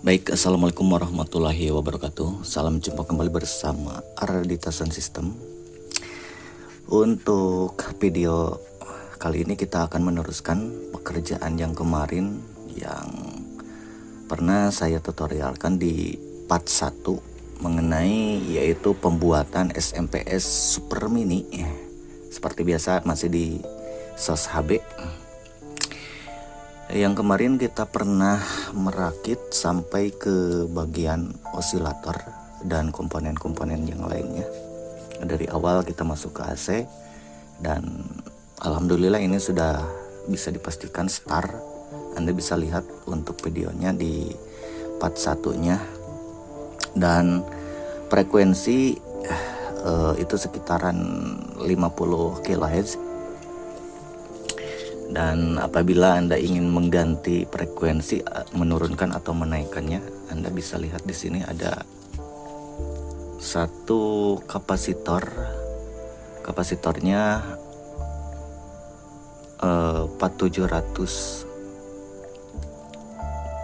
Baik, Assalamualaikum warahmatullahi wabarakatuh. Salam jumpa kembali bersama Ardita Sound System. Untuk video kali ini kita akan meneruskan pekerjaan yang kemarin yang pernah saya tutorialkan di part 1 mengenai yaitu pembuatan SMPS Super Mini. Seperti biasa masih di SOS HB. Yang kemarin kita pernah merakit sampai ke bagian osilator dan komponen-komponen yang lainnya. Dari awal kita masuk ke AC dan alhamdulillah ini sudah bisa dipastikan start. Anda bisa lihat untuk videonya di part 1-nya. Dan frekuensi itu sekitaran 50 kHz. Dan apabila Anda ingin mengganti frekuensi, menurunkan atau menaikkannya, Anda bisa lihat di sini ada satu kapasitor. Kapasitornya 4700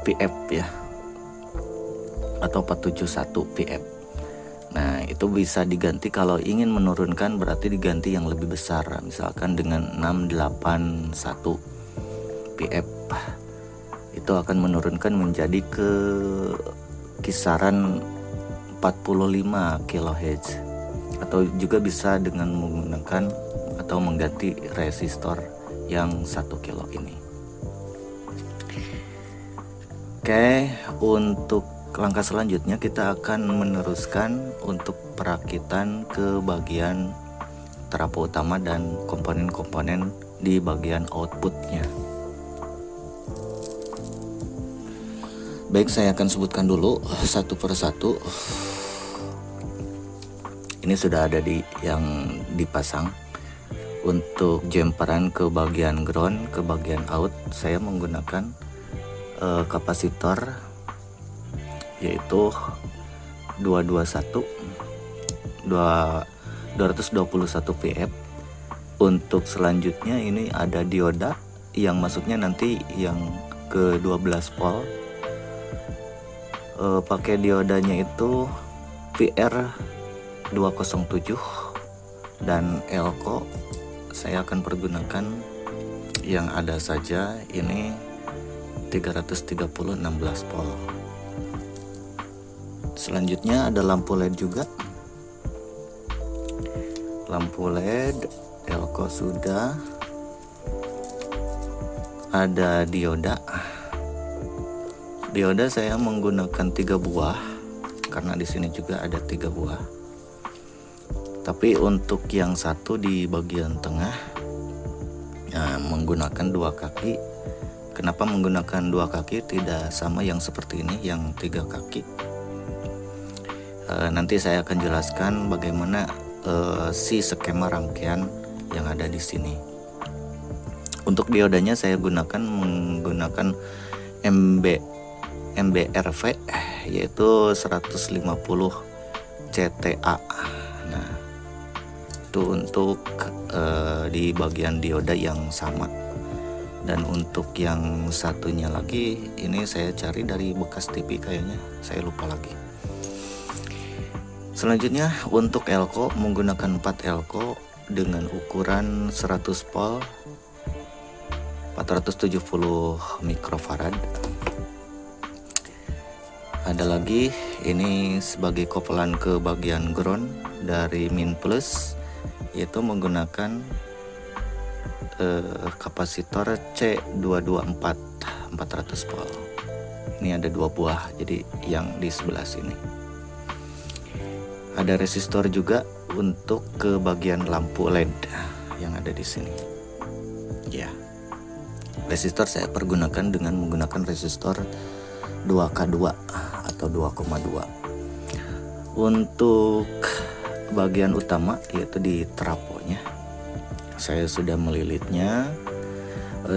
PF ya, atau 471 PF. Nah, itu bisa diganti kalau ingin menurunkan, berarti diganti yang lebih besar, misalkan dengan 681 PF. Itu akan menurunkan menjadi ke kisaran 45 kHz. Atau juga bisa dengan menggunakan atau mengganti resistor yang 1 kilo ini. Oke, untuk langkah selanjutnya kita akan meneruskan untuk perakitan ke bagian trafo utama dan komponen-komponen di bagian outputnya. Baik, saya akan sebutkan dulu satu persatu. Ini sudah ada yang dipasang. Untuk jumperan ke bagian ground, ke bagian out, saya menggunakan kapasitor yaitu 221 PF. Untuk selanjutnya ini ada dioda yang masuknya nanti yang ke 12 volt. Pakai diodanya itu PR207 dan elko saya akan pergunakan yang ada saja, ini 330 16 volt. Selanjutnya ada lampu LED juga. Lampu LED, elko sudah. Ada dioda. Dioda saya menggunakan 3 buah karena di sini juga ada 3 buah. Tapi untuk yang satu di bagian tengah menggunakan 2 kaki. Kenapa menggunakan 2 kaki, tidak sama yang seperti ini yang 3 kaki? Nanti saya akan jelaskan bagaimana si skema rangkaian yang ada di sini. Untuk diodanya saya menggunakan MBRV yaitu 150 CTA. Nah, itu untuk di bagian dioda yang sama. Dan untuk yang satunya lagi ini saya cari dari bekas TV kayaknya, saya lupa lagi. Selanjutnya untuk elko menggunakan 4 elko dengan ukuran 100 volt 470 mikrofarad. Ada lagi ini sebagai kopelan ke bagian ground dari min plus, yaitu menggunakan kapasitor C224 400 volt. Ini ada 2 buah, jadi yang di sebelah sini. Ada resistor juga untuk ke bagian lampu LED yang ada di sini. Ya. Resistor saya pergunakan dengan menggunakan resistor 2K2 atau 2,2. Untuk bagian utama yaitu di trafonya, saya sudah melilitnya.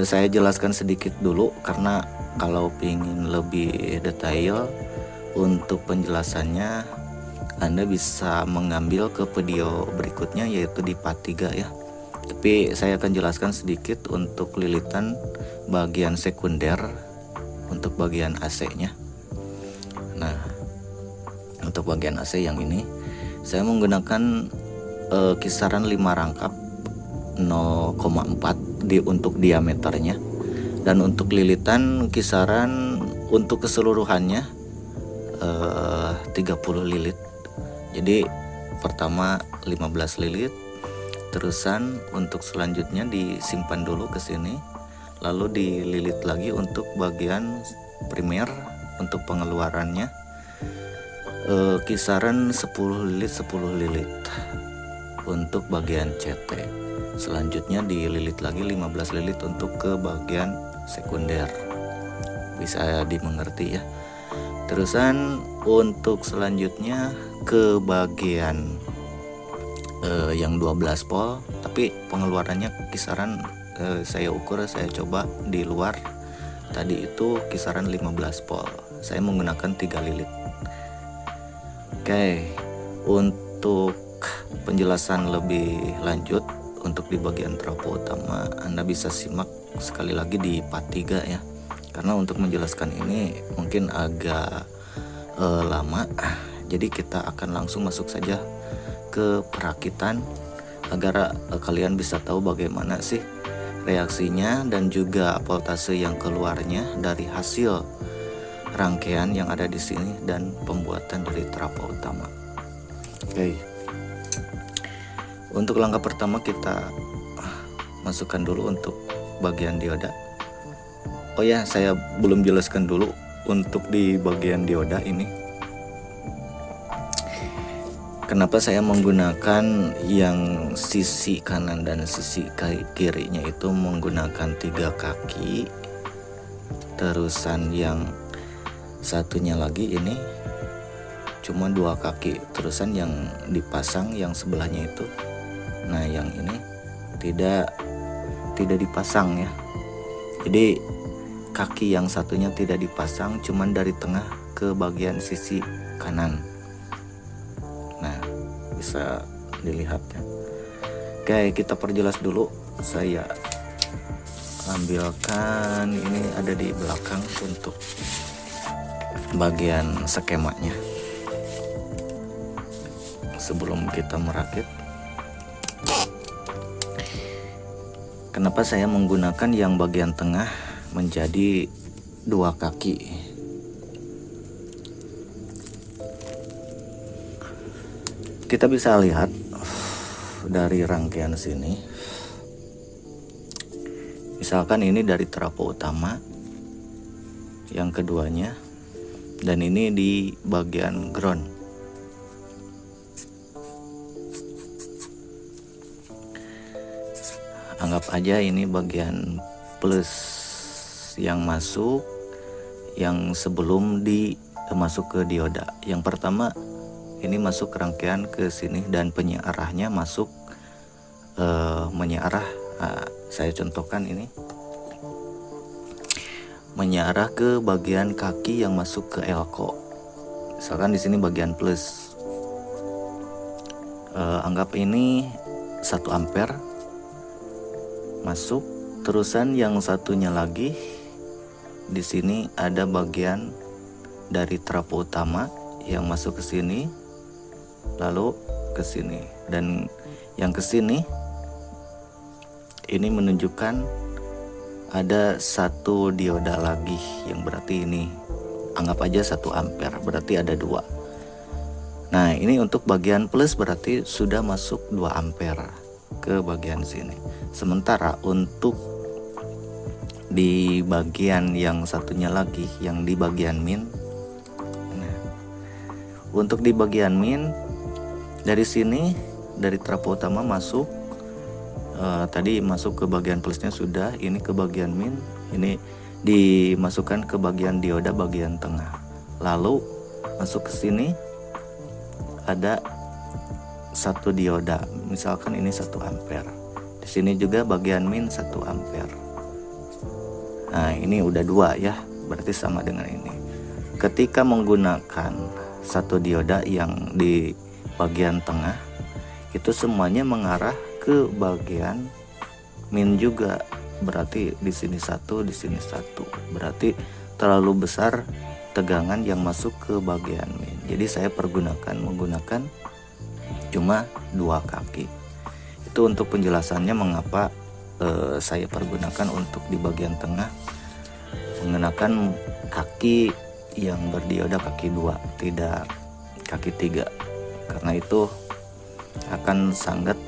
Saya jelaskan sedikit dulu karena kalau ingin lebih detail untuk penjelasannya Anda bisa mengambil ke video berikutnya yaitu di part 3 ya. Tapi saya akan jelaskan sedikit untuk lilitan bagian sekunder untuk bagian AC nya. Untuk bagian AC yang ini saya menggunakan kisaran 5 rangkap 0,4 untuk diameternya, dan untuk lilitan kisaran untuk keseluruhannya 30 lilit. Jadi pertama 15 lilit, terusan untuk selanjutnya disimpan dulu ke sini, lalu dililit lagi untuk bagian primer. Untuk pengeluarannya kisaran 10 lilit untuk bagian CT. Selanjutnya dililit lagi 15 lilit untuk ke bagian sekunder. Bisa dimengerti ya. Terusan untuk selanjutnya ke bagian yang 12 volt, tapi pengeluarannya kisaran saya ukur, saya coba di luar tadi itu kisaran 15 volt. Saya menggunakan 3 lilit. Oke, untuk penjelasan lebih lanjut untuk di bagian trafo utama, Anda bisa simak sekali lagi di part 3 ya. Karena untuk menjelaskan ini mungkin agak lama. Jadi kita akan langsung masuk saja ke perakitan agar kalian bisa tahu bagaimana sih reaksinya dan juga voltase yang keluarnya dari hasil rangkaian yang ada di sini dan pembuatan dari trafo utama. Oke. Untuk langkah pertama kita masukkan dulu untuk bagian dioda. Oh ya, saya belum jelaskan dulu untuk di bagian dioda ini. Kenapa saya menggunakan yang sisi kanan dan sisi kirinya itu menggunakan 3 kaki. Terusan yang satunya lagi ini cuma 2 kaki. Terusan yang dipasang yang sebelahnya itu, nah yang ini tidak dipasang ya. Jadi kaki yang satunya tidak dipasang, cuman dari tengah ke bagian sisi kanan. Nah, bisa dilihat ya. Oke, kita perjelas dulu. Saya ambilkan ini ada di belakang untuk bagian skemanya sebelum kita merakit. Kenapa saya menggunakan yang bagian tengah menjadi 2 kaki? Kita bisa lihat dari rangkaian sini, misalkan ini dari trafo utama yang keduanya, dan ini di bagian ground. Anggap aja ini bagian plus yang masuk, yang sebelum masuk ke dioda. Yang pertama ini masuk rangkaian ke sini dan penyiarahnya masuk menyiarah. Saya contohkan ini menyiarah ke bagian kaki yang masuk ke elko. Misalkan di sini bagian plus. Anggap ini 1 ampere masuk. Terusan yang satunya lagi di sini ada bagian dari trafo utama yang masuk ke sini, lalu ke sini, dan yang ke sini ini menunjukkan ada 1 dioda lagi, yang berarti ini anggap aja 1 ampere, berarti ada 2. Nah, ini untuk bagian plus berarti sudah masuk 2 ampere ke bagian sini. Sementara untuk di bagian yang satunya lagi, yang di bagian min, nah, untuk di bagian min dari sini, dari trafo utama masuk, tadi masuk ke bagian plusnya sudah, ini ke bagian min, ini dimasukkan ke bagian dioda bagian tengah, lalu masuk ke sini ada 1 dioda, misalkan ini 1 ampere. Di sini juga bagian min 1 ampere. Nah, ini udah 2 ya, berarti sama dengan ini. Ketika menggunakan 1 dioda yang di bagian tengah, itu semuanya mengarah ke bagian min juga, berarti di sini 1, di sini 1, berarti terlalu besar tegangan yang masuk ke bagian min. Jadi saya menggunakan cuma 2 kaki. Itu untuk penjelasannya mengapa saya pergunakan untuk di bagian tengah menggunakan kaki yang berdioda kaki 2, tidak kaki 3, karena itu akan sangat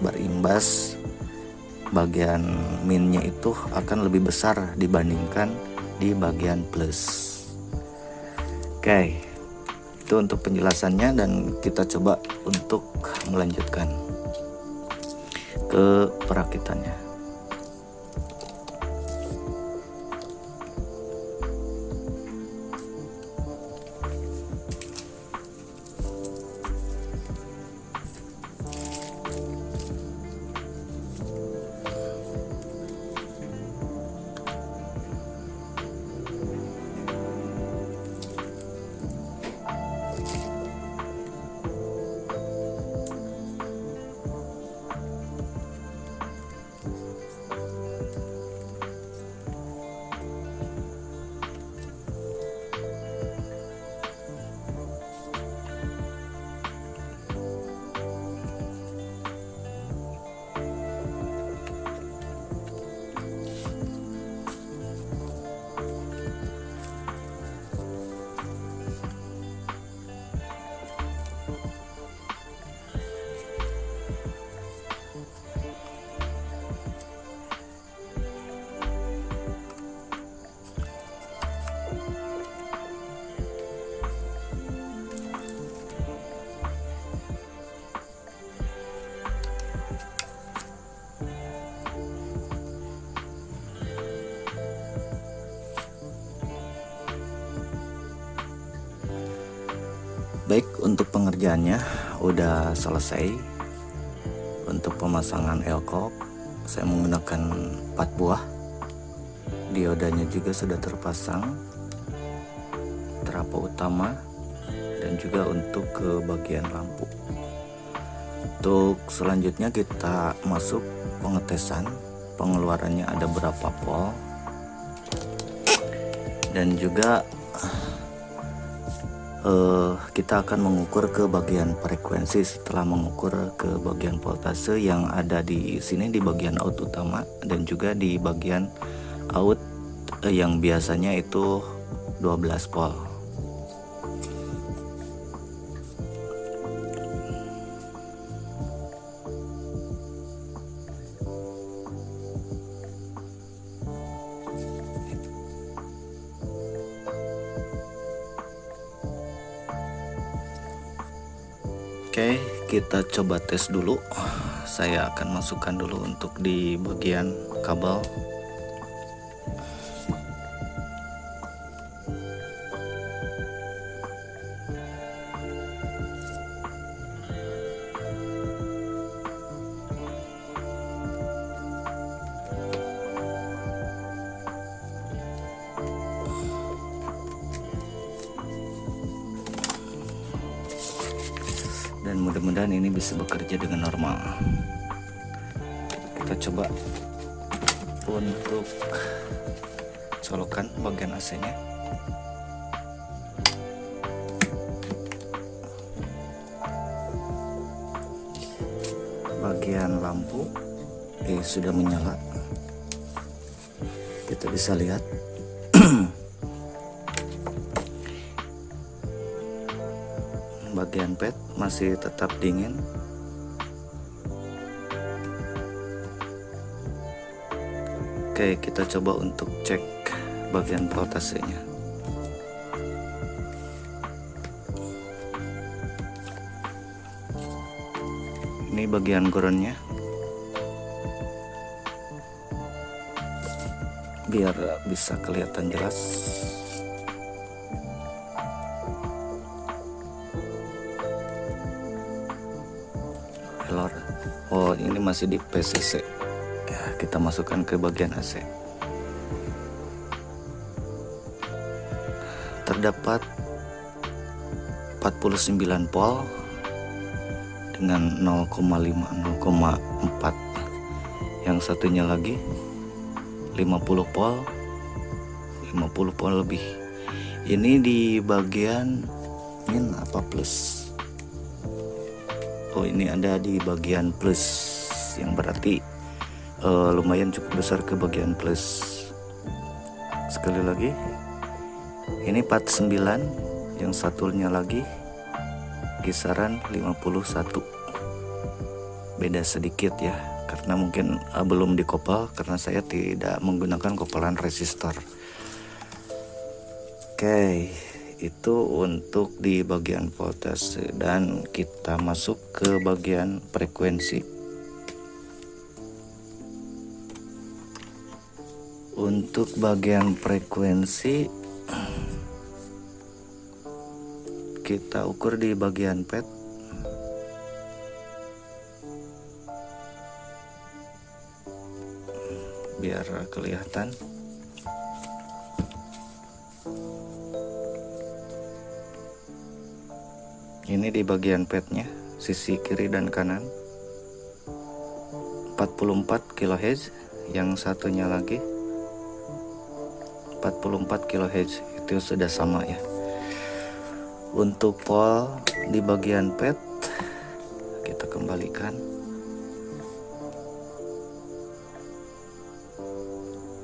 berimbas, bagian minnya itu akan lebih besar dibandingkan di bagian plus. Oke, itu untuk penjelasannya, dan kita coba untuk melanjutkan ke perakitannya. Baik, untuk pengerjaannya udah selesai. Untuk pemasangan elkok saya menggunakan 4 buah. Diodanya juga sudah terpasang, trafo utama, dan juga untuk ke bagian lampu. Untuk selanjutnya kita masuk pengetesan. Pengeluarannya ada berapa volt, dan juga kita akan mengukur ke bagian frekuensi. Setelah mengukur ke bagian voltase yang ada di sini di bagian out utama, dan juga di bagian out yang biasanya itu 12 volt. Oke, kita coba tes dulu. Saya akan masukkan dulu untuk di bagian kabel. Dan mudah-mudahan ini bisa bekerja dengan normal. Kita coba untuk colokan bagian AC-nya. Bagian lampu sudah menyala. Kita bisa lihat bagian pad masih tetap dingin. Oke, kita coba untuk cek bagian voltasenya. Ini bagian groundnya, biar bisa kelihatan jelas. Oh, ini masih di PCC ya, kita masukkan ke bagian AC. Terdapat 49 volt dengan 0,5 0,4. Yang satunya lagi 50 volt lebih. Ini di bagian min apa plus? Oh, ini ada di bagian plus, yang berarti lumayan cukup besar ke bagian plus. Sekali lagi, ini 49, yang satunya lagi kisaran 51. Beda sedikit ya, karena mungkin belum dikopel karena saya tidak menggunakan kopelan resistor. Oke, itu untuk di bagian voltase, dan kita masuk ke bagian frekuensi. Untuk bagian frekuensi kita ukur di bagian pad. Biar kelihatan. Ini di bagian padnya, sisi kiri dan kanan 44 kHz, yang satunya lagi 44 kHz, itu sudah sama ya. Untuk pol di bagian pad kita kembalikan.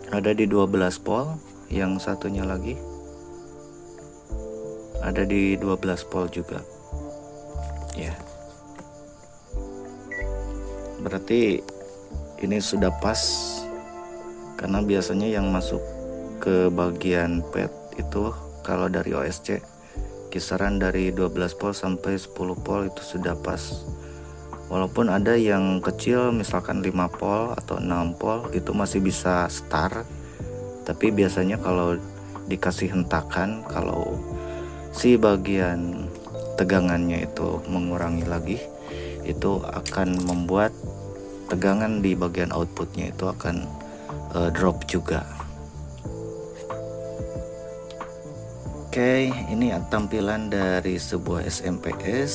Ada di 12 pol, yang satunya lagi ada di 12 pol juga. Ya. Berarti ini sudah pas, karena biasanya yang masuk ke bagian pad itu kalau dari OSC kisaran dari 12 volt sampai 10 volt itu sudah pas. Walaupun ada yang kecil misalkan 5 volt atau 6 volt itu masih bisa start, tapi biasanya kalau dikasih hentakan, kalau si bagian tegangannya itu mengurangi lagi, itu akan membuat tegangan di bagian outputnya itu akan drop juga. Oke, ini tampilan dari sebuah SMPS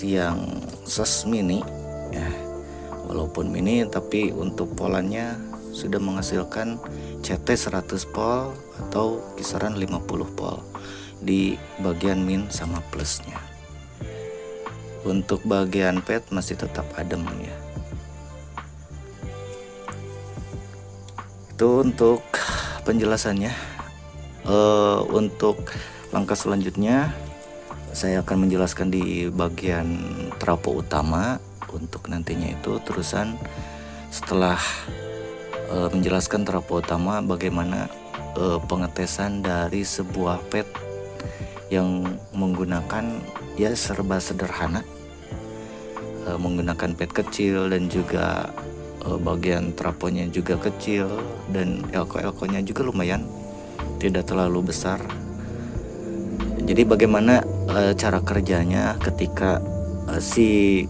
yang SAS mini ya. Walaupun mini, tapi untuk polannya sudah menghasilkan CT 100 volt atau kisaran 50 volt di bagian min sama plusnya. Untuk bagian pad masih tetap adem ya. Itu untuk penjelasannya. Untuk langkah selanjutnya saya akan menjelaskan di bagian trafo utama. Untuk nantinya itu terusan setelah menjelaskan trafo utama, bagaimana pengetesan dari sebuah pad yang menggunakan ya serba sederhana, menggunakan pad kecil dan juga bagian trafonya juga kecil, dan elko-elkonya juga lumayan tidak terlalu besar. Jadi bagaimana cara kerjanya ketika si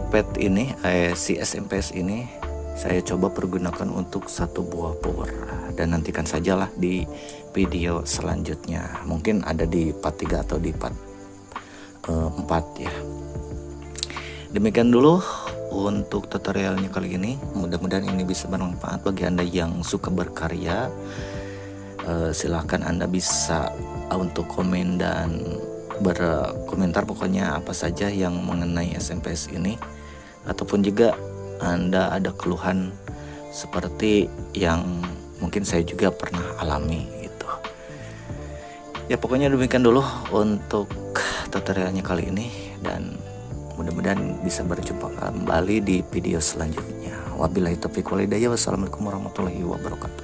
pad ini, si SMPS ini saya coba pergunakan untuk satu buah power, dan nantikan sajalah di video selanjutnya. Mungkin ada di part 3 atau di part 4 ya. Demikian dulu untuk tutorialnya kali ini. Mudah-mudahan ini bisa bermanfaat bagi Anda yang suka berkarya. Silahkan Anda bisa untuk komen dan berkomentar pokoknya apa saja yang mengenai SMPS ini, ataupun juga Anda ada keluhan seperti yang mungkin saya juga pernah alami gitu. Ya pokoknya demikian dulu untuk tutorialnya kali ini, dan mudah-mudahan bisa berjumpa kembali di video selanjutnya. Wabillahi taufiq wal hidayah. Wassalamualaikum warahmatullahi wabarakatuh.